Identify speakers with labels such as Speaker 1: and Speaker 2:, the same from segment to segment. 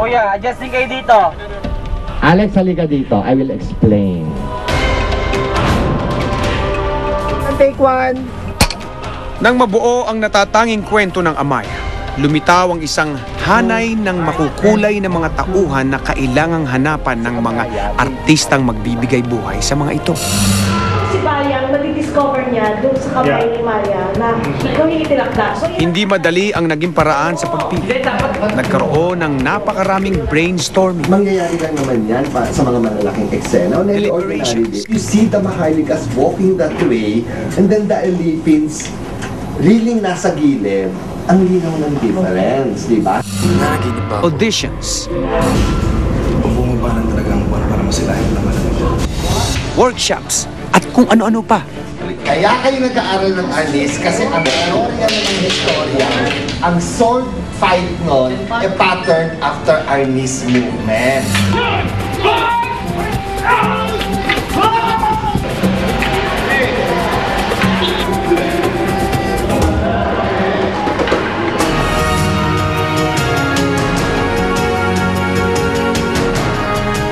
Speaker 1: kuya, adjusting kayo dito.
Speaker 2: Alex, halika dito. I will explain. Take one.
Speaker 3: Nang mabuo ang natatanging kwento ng Amaya, lumitaw ang isang hanay ng makukulay na mga tauhan na kailangang hanapan ng mga artistang magbibigay buhay sa mga ito.
Speaker 4: Si Bayang, madidiscover niya doon sa kamay ni Maya na ikaw yung itinakda. So,
Speaker 3: Hindi madali ang naging paraan sa pagpili. Nagkaroon ng napakaraming brainstorming.
Speaker 5: Mangyayari lang naman yan sa mga malalaking eksena. On any ordinary day, you see the Mahalikas walking that way, and then the Philippines reeling nasa gilid. Ang linaw ng difference, di ba?
Speaker 3: Auditions,
Speaker 6: Bumaba na talagang buwan para masilayan naman naman.
Speaker 3: workshops, at kung ano-ano pa.
Speaker 5: Kaya kayo nag-aaral ng Arnis kasi ang teorya ng historia, ang sword fight nun, pattern after Arnis movement.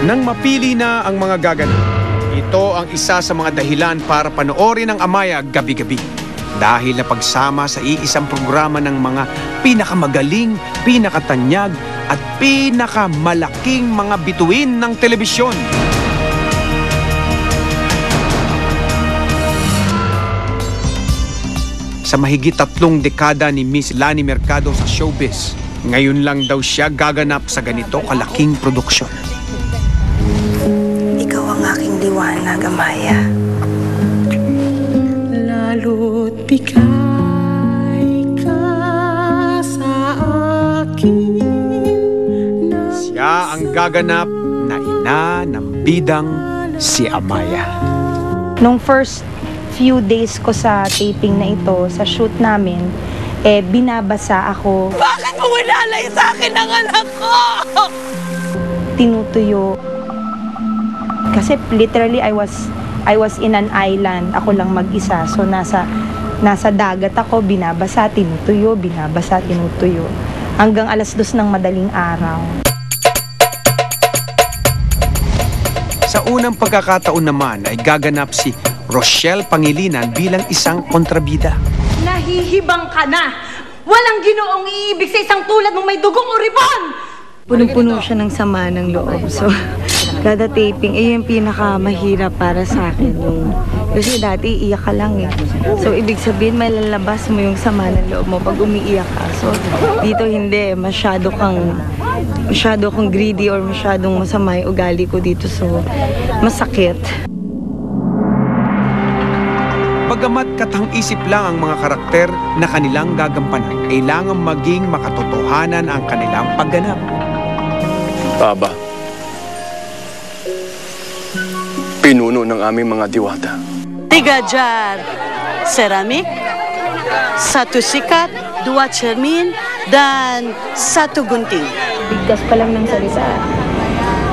Speaker 3: Nang mapili na ang mga gaganap, ito ang isa sa mga dahilan para panoorin ang Amaya gabi-gabi. Dahil napagsama sa iisang programa ng mga pinakamagaling, pinakatanyag at pinakamalaking mga bituin ng telebisyon. Sa mahigit 3 dekada ni Miss Lani Mercado sa showbiz, ngayon lang daw siya gaganap sa ganito kalaking produksyon.
Speaker 7: Ikaw ang aking liwanag, Amaya. Lalo't ika'y ka sa akin.
Speaker 3: Siya ang gaganap na ina ng bidang si Amaya.
Speaker 8: Nung first few days ko sa taping na ito, sa shoot namin, binabasa ako.
Speaker 7: Bakit mo winalay sa akin ang anak ko?
Speaker 8: Tinutuyo. Kasi literally I was in an island. Ako lang mag-isa. So nasa dagat ako, binabasa, tinutuyo, binabasa, tinutuyo. Hanggang 2:00 ng madaling araw.
Speaker 3: Sa unang pagkakataon naman ay gaganap si Rochelle Pangilinan bilang isang kontrabida.
Speaker 4: nahihibang ka na. Walang ginoong iibig sa isang tulad mong may dugong uribon!
Speaker 7: Punong-puno siya ng sama ng loob. So, kada taping, yung pinakamahirap para sa akin. Kasi dati iiyak ka lang eh. So, ibig sabihin, malalabas mo yung sama ng loob mo pag umiiyak ka. So, dito hindi. Masyado kang greedy or masyadong masama yung ugali ko dito. So, masakit.
Speaker 3: Bagamat katang-isip lang ang mga karakter na kanilang gagampanan, kailangan maging makatotohanan ang kanilang pagganap.
Speaker 9: Aba, pinuno ng aming mga diwata.
Speaker 10: Tigajar, ceramic, satu sikat, 2 cermin, dan 1 gunting.
Speaker 8: Bigkas pa lang ng salita.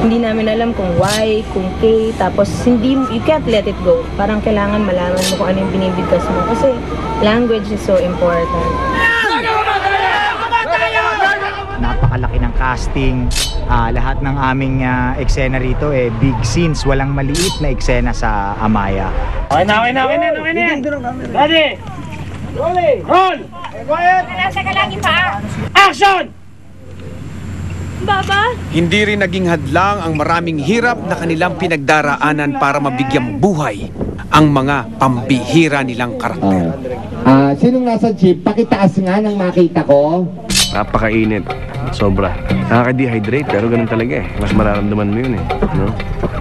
Speaker 8: Hindi namin alam kung why, kung K, tapos you can't let it go. Parang kailangan malaman mo kung ano yung binibigkas mo. Kasi language is so important.
Speaker 11: Napakalaki ng casting. Lahat ng aming eksena rito, big scenes. Walang maliit na eksena sa Amaya.
Speaker 1: Okay na. Ready? Roll! Quiet!
Speaker 4: Nasa ka lang pa.
Speaker 1: Action!
Speaker 4: Baba?
Speaker 3: Hindi rin naging hadlang ang maraming hirap na kanilang pinagdaraanan para mabigyang buhay ang mga pambihira nilang karakter.
Speaker 2: Sinong nasa jeep? Pakitaas nga nang makita ko.
Speaker 9: Napakainit. Sobra. Nakaka-dehydrate pero ganun talaga eh. Mas mararamdaman mo yun eh. No?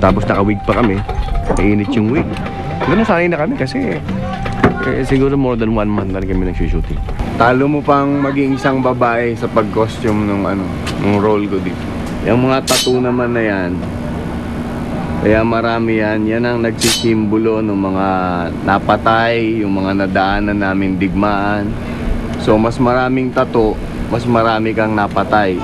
Speaker 9: Tapos naka-wig pa kami. Mainit yung wig. Ganun sanay na kami kasi siguro more than 1 month na rin kami nag-shooting.
Speaker 12: Talo mo pang maging isang babae sa pag-costume nung role ko dito. Yung mga tattoo naman na yan, kaya marami yan. Yan ang nagsisimbolo ng mga napatay, yung mga nadaanan namin digmaan. So mas maraming tattoo, mas marami kang napatay.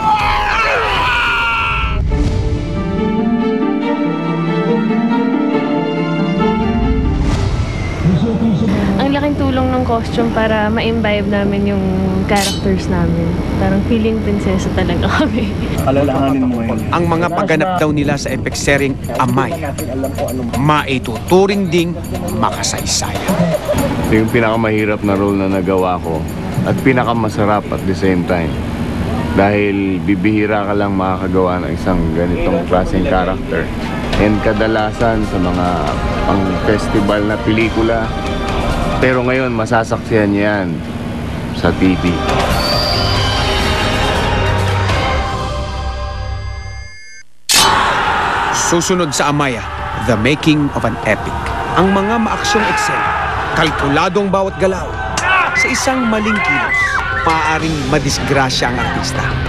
Speaker 8: Ang laking
Speaker 13: tulong ng costume para ma-imbibe namin yung characters namin. Parang feeling prinsesa talaga kami.
Speaker 6: Alalahanin mo yun.
Speaker 3: Ang mga pagganap daw nila sa epeksering Amaya, maituturing ding makasaysayan.
Speaker 12: Ito yung pinakamahirap na role na nagawa ko at pinakamasarap at the same time. Dahil bibihira ka lang makakagawa ng isang ganitong klaseng character. And kadalasan sa mga pang-festival na pelikula, pero ngayon masasaksihan yan sa TV.
Speaker 3: Susunod sa Amaya, The Making of an Epic. Ang mga maaksyong eksena, kalkuladong bawat galaw, sa isang maling kilos, maaaring madisgrasya ang artista.